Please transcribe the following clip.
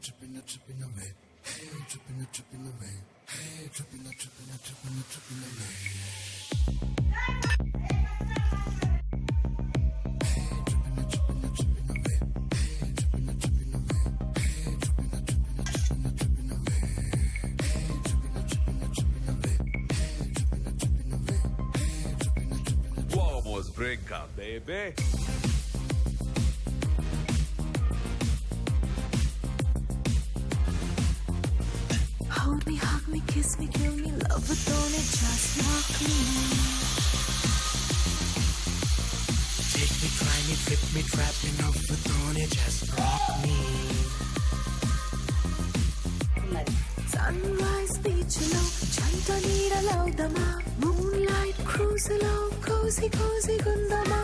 tripping away. Hey, tripping away. Hey, tripping away. Vamos brincar, baby. Hold me, hug me, kiss me, give me love, but don't it just knock me? Take me, try me, flip me, trap me, love, but don't it just rock me? Sunrise beach లో చంట నీడలవుదమా, moonlight cruise లో కోసి కోసి గుందమా.